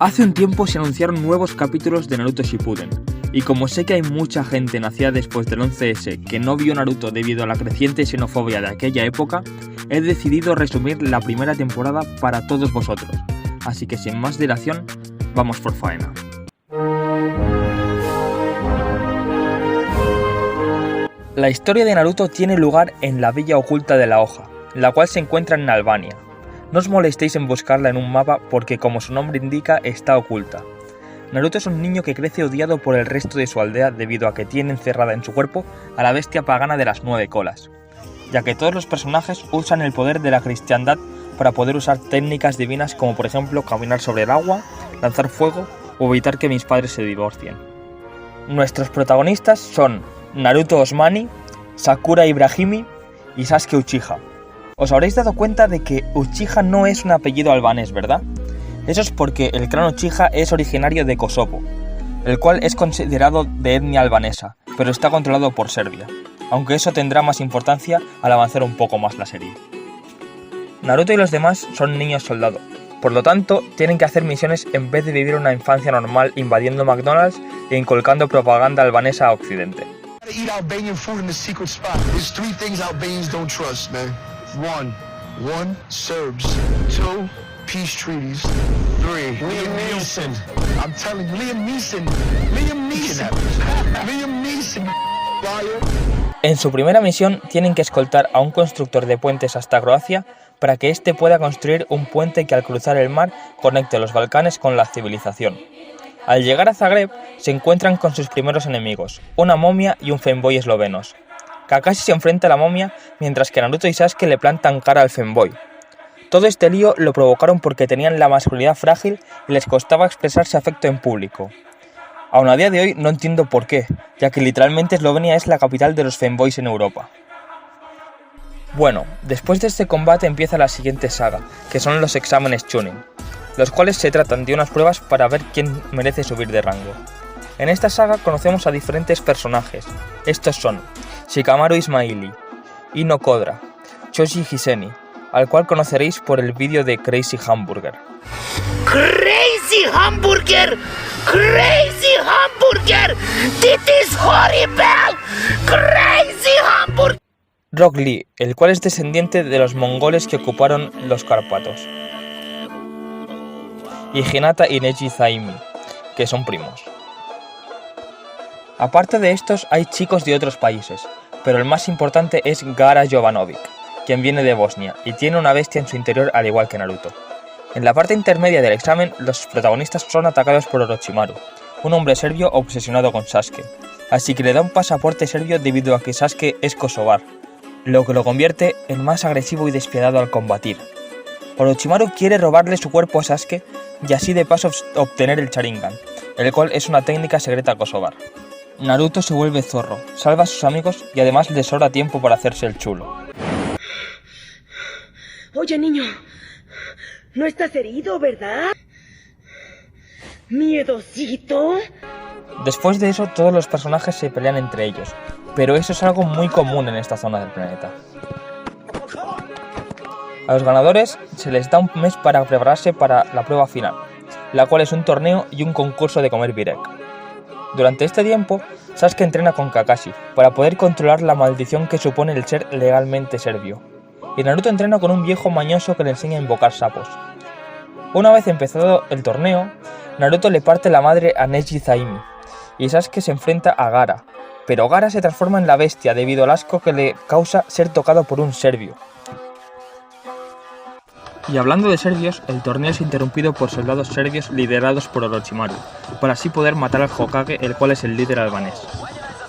Hace un tiempo se anunciaron nuevos capítulos de Naruto Shippuden, y como sé que hay mucha gente nacida después del 11S que no vio Naruto debido a la creciente xenofobia de aquella época, he decidido resumir la primera temporada para todos vosotros, así que sin más dilación, vamos por faena. La historia de Naruto tiene lugar en la Villa Oculta de la Hoja, la cual se encuentra en Albania. No os molestéis en buscarla en un mapa porque, como su nombre indica, está oculta. Naruto es un niño que crece odiado por el resto de su aldea debido a que tiene encerrada en su cuerpo a la bestia pagana de las 9 colas, ya que todos los personajes usan el poder de la cristiandad para poder usar técnicas divinas como por ejemplo caminar sobre el agua, lanzar fuego o evitar que mis padres se divorcien. Nuestros protagonistas son Naruto Uzumaki, Sakura Ibrahimi y Sasuke Uchiha. Os habréis dado cuenta de que Uchiha no es un apellido albanés, ¿verdad? Eso es porque el clan Uchiha es originario de Kosovo, el cual es considerado de etnia albanesa, pero está controlado por Serbia, aunque eso tendrá más importancia al avanzar un poco más la serie. Naruto y los demás son niños soldado, por lo tanto tienen que hacer misiones en vez de vivir una infancia normal invadiendo McDonald's e inculcando propaganda albanesa a Occidente. One, Serbs. 2, peace treaties. 3, Liam Neeson. I'm telling you, Liam Neeson. En su primera misión tienen que escoltar a un constructor de puentes hasta Croacia para que éste pueda construir un puente que al cruzar el mar conecte los Balcanes con la civilización. Al llegar a Zagreb se encuentran con sus primeros enemigos, una momia y un femboy eslovenos. Kakashi se enfrenta a la momia, mientras que Naruto y Sasuke le plantan cara al femboy. Todo este lío lo provocaron porque tenían la masculinidad frágil y les costaba expresarse afecto en público. Aún a día de hoy no entiendo por qué, ya que literalmente Eslovenia es la capital de los femboys en Europa. Bueno, después de este combate empieza la siguiente saga, que son los exámenes Chunin, los cuales se tratan de unas pruebas para ver quién merece subir de rango. En esta saga conocemos a diferentes personajes. Estos son Shikamaru Ismaili, Ino Kodra, Choji Hiseni, al cual conoceréis por el vídeo de Crazy Hamburger. Crazy Hamburger! Crazy Hamburger! This is horrible! Crazy Hamburger! Rock Lee, el cual es descendiente de los mongoles que ocuparon los Cárpatos. Y Hinata y Neji Zaimi, que son primos. Aparte de estos hay chicos de otros países, pero el más importante es Gara Jovanovic, quien viene de Bosnia y tiene una bestia en su interior al igual que Naruto. En la parte intermedia del examen, los protagonistas son atacados por Orochimaru, un hombre serbio obsesionado con Sasuke, así que le da un pasaporte serbio debido a que Sasuke es kosovar, lo que lo convierte en más agresivo y despiadado al combatir. Orochimaru quiere robarle su cuerpo a Sasuke y así de paso obtener el Sharingan, el cual es una técnica secreta kosovar. Naruto se vuelve zorro, salva a sus amigos y además les sobra tiempo para hacerse el chulo. Oye, niño, no estás herido, ¿verdad? ¿Miedosito? Después de eso, todos los personajes se pelean entre ellos, pero eso es algo muy común en esta zona del planeta. A los ganadores se les da un mes para prepararse para la prueba final, la cual es un torneo y un concurso de comer birek. Durante este tiempo, Sasuke entrena con Kakashi para poder controlar la maldición que supone el ser legalmente serbio, y Naruto entrena con un viejo mañoso que le enseña a invocar sapos. Una vez empezado el torneo, Naruto le parte la madre a Neji Zaimi, y Sasuke se enfrenta a Gara, pero Gara se transforma en la bestia debido al asco que le causa ser tocado por un serbio. Y hablando de serbios, el torneo es interrumpido por soldados serbios liderados por Orochimaru, para así poder matar al Hokage, el cual es el líder albanés.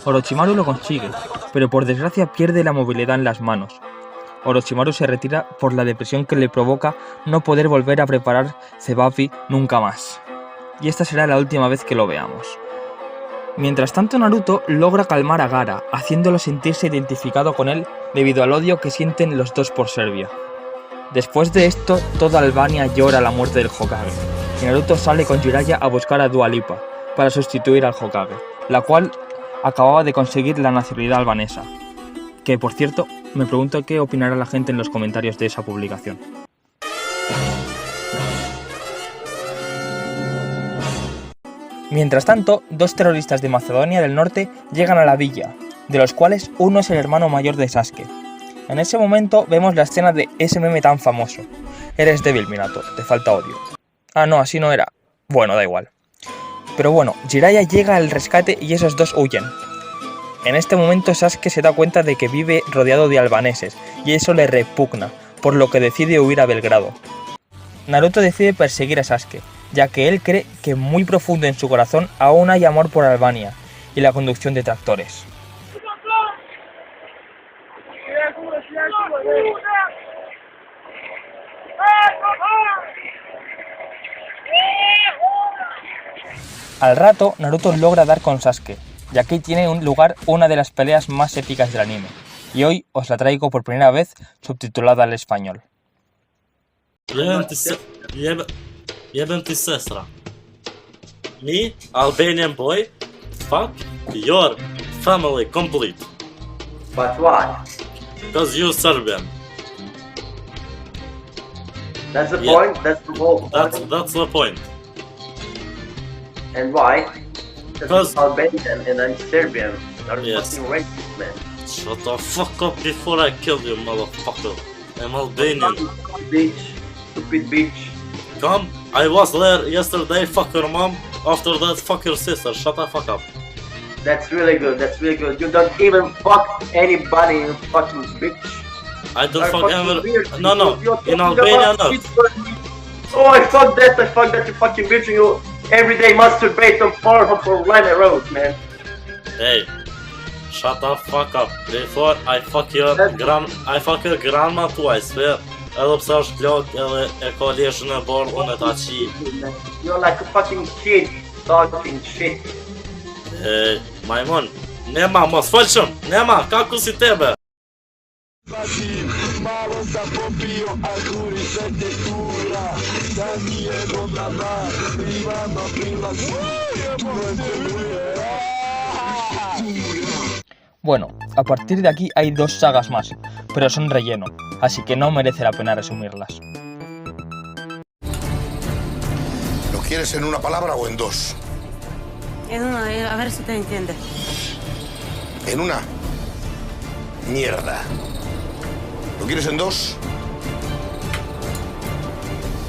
Orochimaru lo consigue, pero por desgracia pierde la movilidad en las manos. Orochimaru se retira por la depresión que le provoca no poder volver a preparar Zebafi nunca más. Y esta será la última vez que lo veamos. Mientras tanto, Naruto logra calmar a Gara, haciéndolo sentirse identificado con él debido al odio que sienten los dos por Serbia. Después de esto, toda Albania llora la muerte del Hokage, y Naruto sale con Jiraiya a buscar a Dua Lipa para sustituir al Hokage, la cual acababa de conseguir la nacionalidad albanesa. Que, por cierto, me pregunto qué opinará la gente en los comentarios de esa publicación. Mientras tanto, 2 terroristas de Macedonia del Norte llegan a la villa, de los cuales uno es el hermano mayor de Sasuke. En ese momento vemos la escena de ese meme tan famoso. Eres débil, Minato, te falta odio. Ah, no, así no era. Bueno, da igual. Pero bueno, Jiraiya llega al rescate y esos 2 huyen. En este momento Sasuke se da cuenta de que vive rodeado de albaneses y eso le repugna, por lo que decide huir a Belgrado. Naruto decide perseguir a Sasuke, ya que él cree que muy profundo en su corazón aún hay amor por Albania y la conducción de tractores. Al rato, Naruto logra dar con Sasuke, ya que tiene un lugar una de las peleas más épicas del anime, y hoy os la traigo por primera vez subtitulada al español. Jebem sestra. Me, Albanian boy, fuck your family complete. But why? Because you Serbian. That's the Yeah. point? That's the whole point? That's the point. And why? Because- I'm Albanian and I'm Serbian. Are you Yes. fucking racist, man? Shut the fuck up before I kill you, motherfucker. I'm Albanian. Bitch. Stupid bitch. Come, I was there yesterday, fuck your mom. After that, fuck your sister. Shut the fuck up. That's really good. That's really good. You don't even fuck anybody, you fucking bitch. I don't Are fuck fucking ever. weird. No, no. You're In talking Albania, about no. shit. Oh, I fuck that, you fucking bitch. You everyday masturbate on Pornhub for Lime Road, man. Hey, shut the fuck up. Before I fuck your grandma twice, fair. Edhe pse është plak edhe e ka leshën e bardhë unë e ta qi. You're like a fucking kid talking shit. Majmon, nema, mos falshëm, nema, ka ku si tebe. Bueno, a partir de aquí hay 2 sagas más, pero son relleno, así que no merece la pena resumirlas. ¿Lo quieres en una palabra o en 2? En una, a ver si te entiende. En una. Mierda. ¿Lo quieres en 2?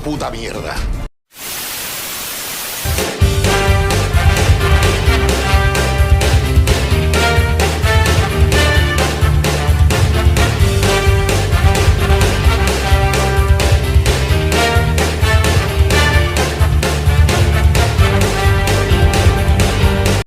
Puta mierda.